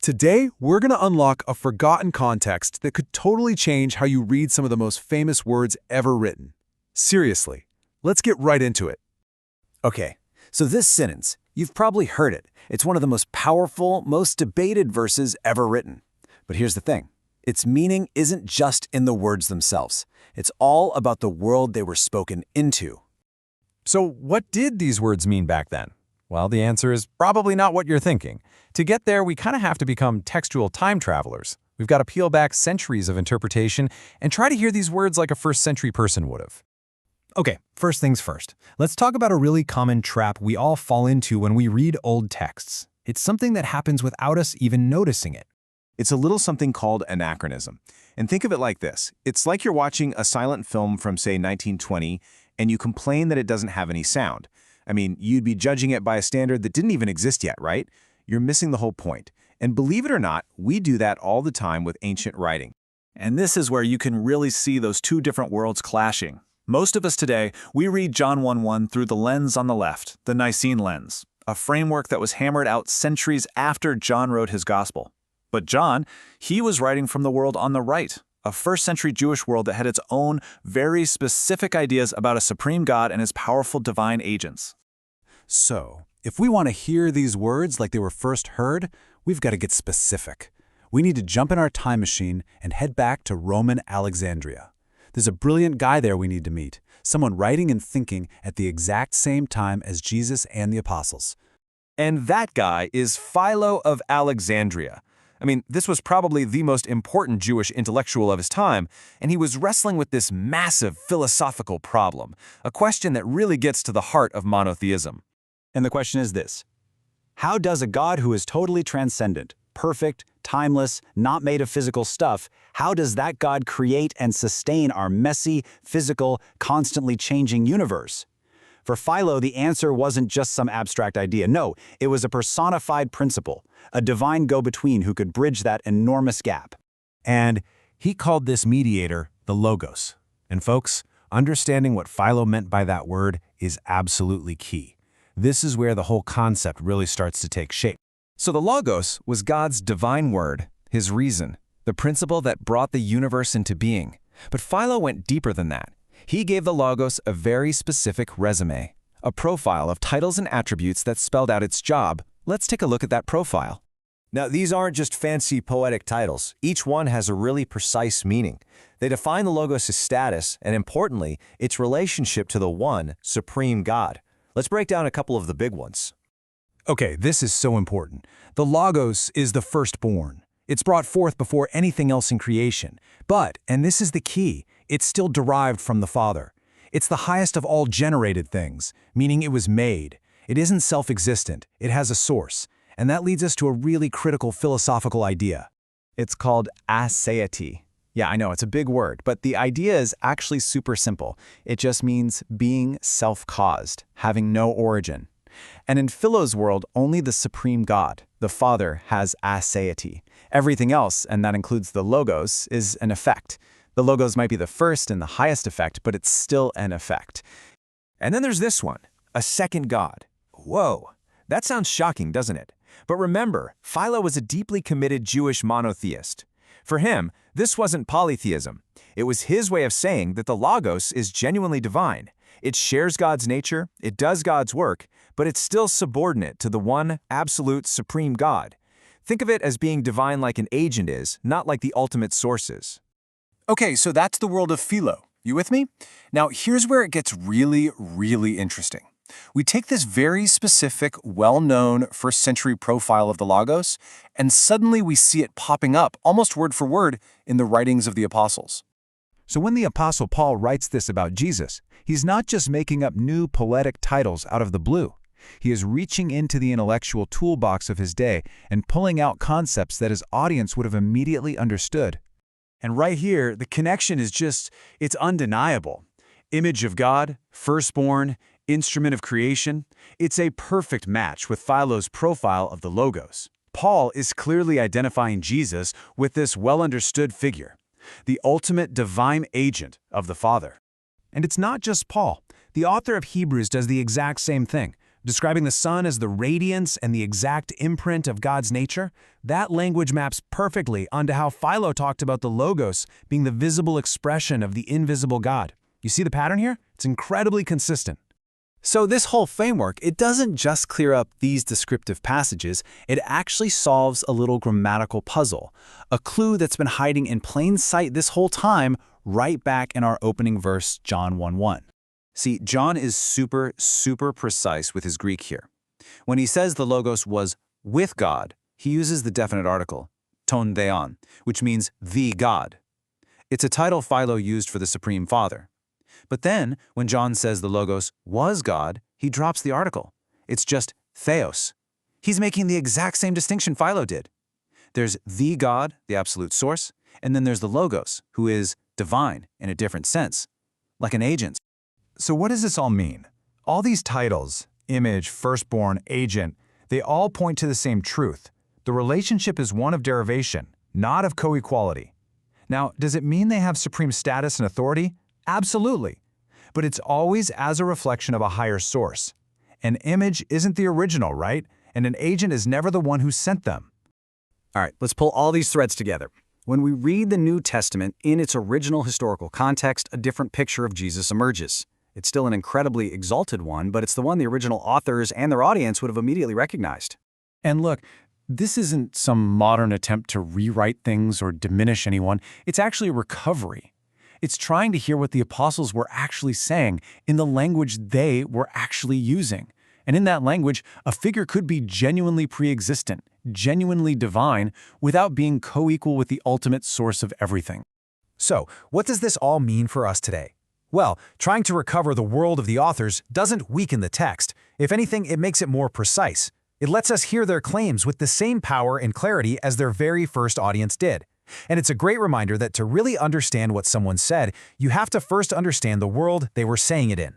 Today, we're going to unlock a forgotten context that could totally change how you read some of the most famous words ever written. Seriously, let's get right into it. Okay, so this sentence, you've probably heard it. It's one of the most powerful, most debated verses ever written. But here's the thing. Its meaning isn't just in the words themselves. It's all about the world they were spoken into. So what did these words mean back then? Well, the answer is probably not what you're thinking. To get there, we kind of have to become textual time travelers. We've got to peel back centuries of interpretation and try to hear these words like a first-century person would have. Okay, first things first. Let's talk about a really common trap we all fall into when we read old texts. It's something that happens without us even noticing it. It's a little something called anachronism. And think of it like this. It's like you're watching a silent film from, say, 1920, and you complain that it doesn't have any sound. I mean, you'd be judging it by a standard that didn't even exist yet, right? You're missing the whole point. And believe it or not, we do that all the time with ancient writing. And this is where you can really see those two different worlds clashing. Most of us today, we read John 1:1 through the lens on the left, the Nicene lens, a framework that was hammered out centuries after John wrote his gospel. But John, he was writing from the world on the right, a first-century Jewish world that had its own very specific ideas about a supreme God and his powerful divine agents. So, if we want to hear these words like they were first heard, we've got to get specific. We need to jump in our time machine and head back to Roman Alexandria. There's a brilliant guy there we need to meet, someone writing and thinking at the exact same time as Jesus and the apostles. And that guy is Philo of Alexandria. I mean, this was probably the most important Jewish intellectual of his time, and he was wrestling with this massive philosophical problem, a question that really gets to the heart of monotheism. And the question is this: how does a God who is totally transcendent, perfect, timeless, not made of physical stuff, how does that God create and sustain our messy, physical, constantly changing universe? For Philo, the answer wasn't just some abstract idea. No, it was a personified principle, a divine go-between who could bridge that enormous gap. And he called this mediator the Logos. And folks, understanding what Philo meant by that word is absolutely key. This is where the whole concept really starts to take shape. So the Logos was God's divine word, his reason, the principle that brought the universe into being. But Philo went deeper than that. He gave the Logos a very specific resume, a profile of titles and attributes that spelled out its job. Let's take a look at that profile. Now, these aren't just fancy poetic titles. Each one has a really precise meaning. They define the Logos' status and, importantly, its relationship to the one, supreme God. Let's break down a couple of the big ones. Okay, this is so important. The Logos is the firstborn. It's brought forth before anything else in creation. But, and this is the key, it's still derived from the Father. It's the highest of all generated things, meaning it was made. It isn't self-existent, it has a source. And that leads us to a really critical philosophical idea. It's called aseity. Yeah, I know, it's a big word, but the idea is actually super simple. It just means being self-caused, having no origin. And in Philo's world, only the supreme God, the Father, has aseity. Everything else, and that includes the Logos, is an effect. The Logos might be the first and the highest effect, but it's still an effect. And then there's this one, a second God. Whoa, that sounds shocking, doesn't it? But remember, Philo was a deeply committed Jewish monotheist. For him, this wasn't polytheism. It was his way of saying that the Logos is genuinely divine. It shares God's nature, it does God's work, but it's still subordinate to the one, absolute, supreme God. Think of it as being divine like an agent is, not like the ultimate source is. Okay, so that's the world of Philo. You with me? Now, here's where it gets really, really interesting. We take this very specific, well-known first-century profile of the Logos, and suddenly we see it popping up, almost word for word, in the writings of the apostles. So when the Apostle Paul writes this about Jesus, he's not just making up new poetic titles out of the blue. He is reaching into the intellectual toolbox of his day and pulling out concepts that his audience would have immediately understood. And right here, the connection is it's undeniable. Image of God, firstborn, instrument of creation. It's a perfect match with Philo's profile of the Logos. Paul is clearly identifying Jesus with this well-understood figure, the ultimate divine agent of the Father. And it's not just Paul. The author of Hebrews does the exact same thing. describing the sun as the radiance and the exact imprint of God's nature, that language maps perfectly onto how Philo talked about the logos being the visible expression of the invisible God. You see the pattern here? It's incredibly consistent. So this whole framework, it doesn't just clear up these descriptive passages, it actually solves a little grammatical puzzle, a clue that's been hiding in plain sight this whole time, right back in our opening verse, John 1:1. See, John is super precise with his Greek here. When he says the Logos was with God, he uses the definite article, ton theon, which means the God. It's a title Philo used for the Supreme Father. But then, when John says the Logos was God, he drops the article. It's just theos. He's making the exact same distinction Philo did. There's the God, the absolute source, and then there's the Logos, who is divine in a different sense, like an agent. So what does this all mean? All these titles, image, firstborn, agent, they all point to the same truth. The relationship is one of derivation, not of co-equality. Now, does it mean they have supreme status and authority? Absolutely. But it's always as a reflection of a higher source. An image isn't the original, right? And an agent is never the one who sent them. All right, let's pull all these threads together. When we read the New Testament in its original historical context, a different picture of Jesus emerges. It's still an incredibly exalted one, but it's the one the original authors and their audience would have immediately recognized. And look, this isn't some modern attempt to rewrite things or diminish anyone. It's actually a recovery. It's trying to hear what the apostles were actually saying in the language they were actually using. And in that language, a figure could be genuinely pre-existent, genuinely divine, without being co-equal with the ultimate source of everything. So, what does this all mean for us today? Well, trying to recover the world of the authors doesn't weaken the text. If anything, it makes it more precise. It lets us hear their claims with the same power and clarity as their very first audience did. And it's a great reminder that to really understand what someone said, you have to first understand the world they were saying it in.